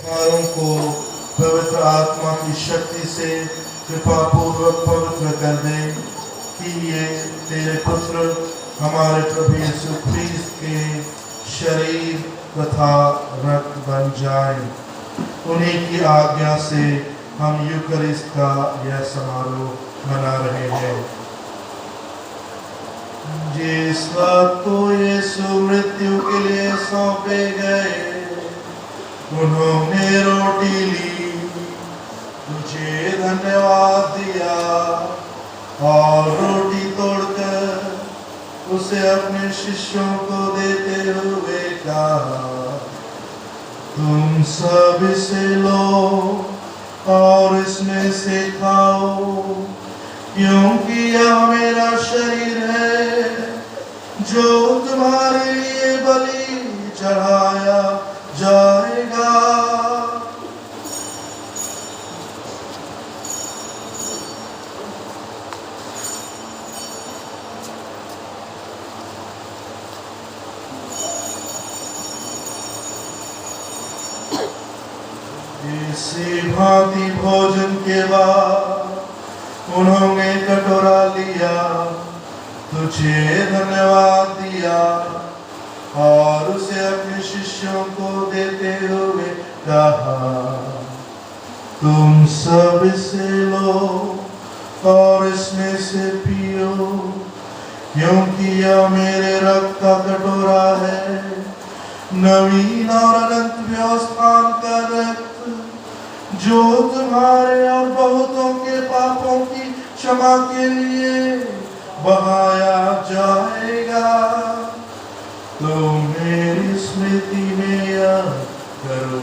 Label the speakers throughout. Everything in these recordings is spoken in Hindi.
Speaker 1: त्योहारों को पवित्र आत्मा की शक्ति से कृपा पूर्वक पवित्र कर दे कि ये तेरे पुत्र हमारे प्रभु यीशु ख्रीस्त के शरीर तथा रक्त बन जाए। उन्हीं की आज्ञा से हम यूकरिस्ट का यह समारोह मना रहे हैं। जिस वक्त को यीशु मृत्यु के लिए सौंपे गए, उन्होंने रोटी ली, तुझे धन्यवाद दिया और रोटी तोड़कर उसे अपने शिष्यों को देते हुए कहा, तुम सब इसे लो और इसमें से खाओ, क्योंकि यह मेरा शरीर है जो तुम्हारे लिए बलि चढ़ाया जाएगा। इसी भांति भोजन के बाद उन्होंने कटोरा लिया, तुझे धन्यवाद दिया और उसे अपने शिष्यों को देते हुए कहा, तुम सब इसे लो और इसमें से पियो, क्योंकि यह मेरे रक्त का कटोरा है, नवीन और अनंत व्यवस्थान का रक्त, जो तुम्हारे और बहुतों के पापों की क्षमा के लिए बहाया जाएगा। तो मेरी स्मृति में यह करो।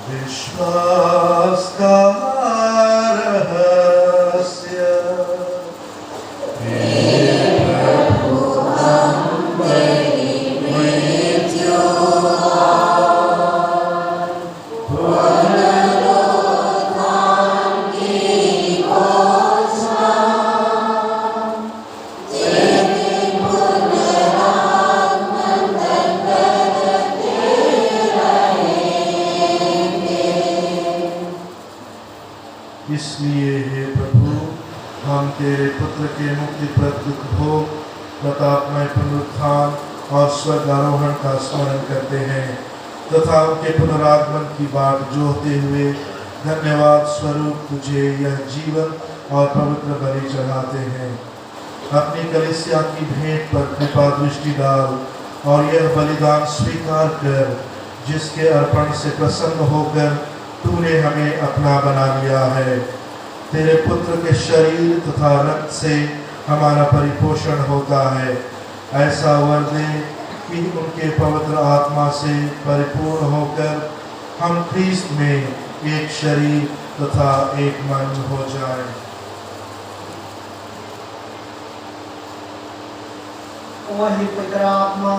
Speaker 1: विश्वास का रहस्य, इसलिए हे प्रभु, हम तेरे पुत्र के मुक्तिप्रद दुख भोग, प्रतापमय पुनरुत्थान और स्वर्गारोहण का स्मरण करते हैं तथा उनके पुनरागमन की बाट जोहते हुए धन्यवाद स्वरूप तुझे यह जीवन और पवित्र बलि चढ़ाते हैं। अपनी कलीसिया की भेंट पर कृपा दृष्टि डाल और यह बलिदान स्वीकार कर, जिसके अर्पण से प्रसन्न होकर तूने हमें अपना बना लिया है। तेरे पुत्र के शरीर तथा रक्त से हमारा परिपोषण होता है। ऐसा वर दे कि उनके पवित्र आत्मा से परिपूर्ण होकर हम ख्रीस्त में एक शरीर तथा एक मन हो जाए।
Speaker 2: वही पवित्र आत्मा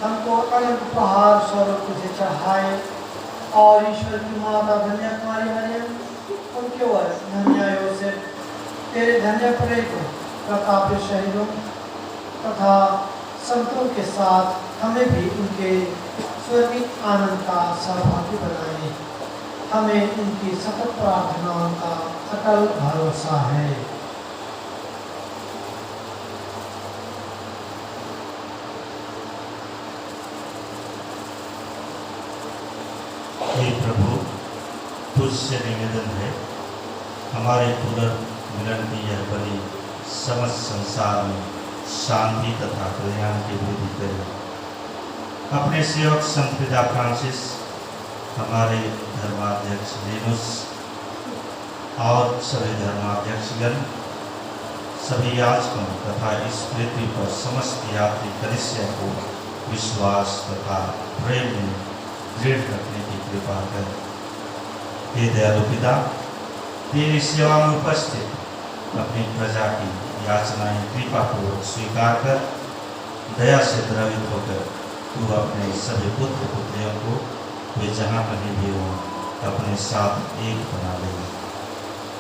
Speaker 2: हमको अनंत उपहार स्वरूप तुझे चढ़ाए और ईश्वर की माता धन्य कुमारी मरियम, उनके वर धन्य योसेफ, तेरे धन्य प्रेत प्रताप शहीदों तथा संतों के साथ हमें भी उनके स्वर्गीय आनंद का सहभागी बनाए। हमें उनकी सतत प्रार्थनाओं का अटल भरोसा है।
Speaker 3: हे प्रभु, तुझसे निवेदन है, हमारे पुनर्मिलन की यह बलि समस्त संसार में शांति तथा कल्याण की वृद्धि करे। अपने सेवक संत पिता फ्रांसिस, हमारे धर्माध्यक्ष लेनुस और सभी धर्माध्यक्षगण, सभी याजकों तथा इस पृथ्वी पर समस्त यात्री कलिसिया को विश्वास तथा प्रेम में दृढ़ रखने की कृपा कर। हे दयालु पिता, तेरी सेवा में उपस्थित अपनी प्रजा की याचनाएं कृपापूर्वक स्वीकार कर, दया से द्रवित होकर तू अपने सभी पुत्र पुत्रियों को वे जहाँ कहीं भी हो अपने साथ एक बना ले।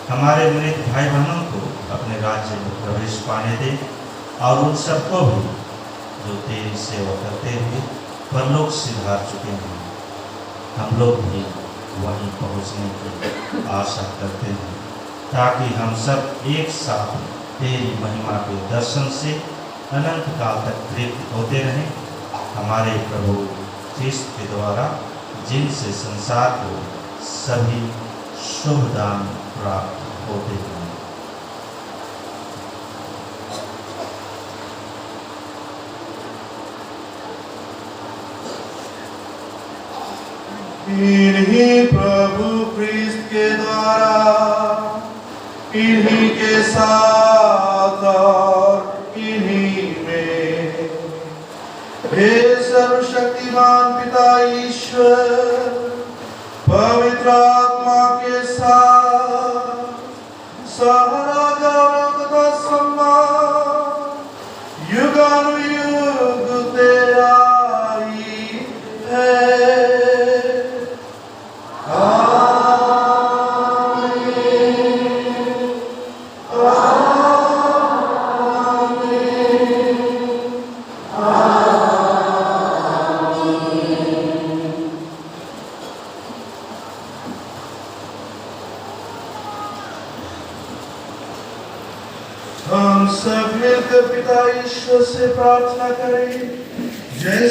Speaker 3: हमारे मृत भाई बहनों को अपने राज्य में प्रवेश पाने दे और उन सबको भी जो तेरी सेवा करते हुए परलोक सिधार चुके हैं। हम लोग भी वहीं पहुंचने की आशा करते हैं ताकि हम सब एक साथ तेरी महिमा के दर्शन से अनंत काल तक तृप्त होते रहें। हमारे प्रभु क्रिस्त के द्वारा जिनसे संसार को सभी शुभ दान प्राप्त होते हैं।
Speaker 1: इन्हीं प्रभु क्रिस्त के द्वारा इन्हीं के साथ और इन्हीं में हे सर्वशक्तिमान पिता ईश्वर पवित्र आत्मा के साथ सारा गौरव तथा सम्मान युगानुयुग तेरा ही है। हम सब मिलकर पिता ईश्वर से प्रार्थना करें, जैसे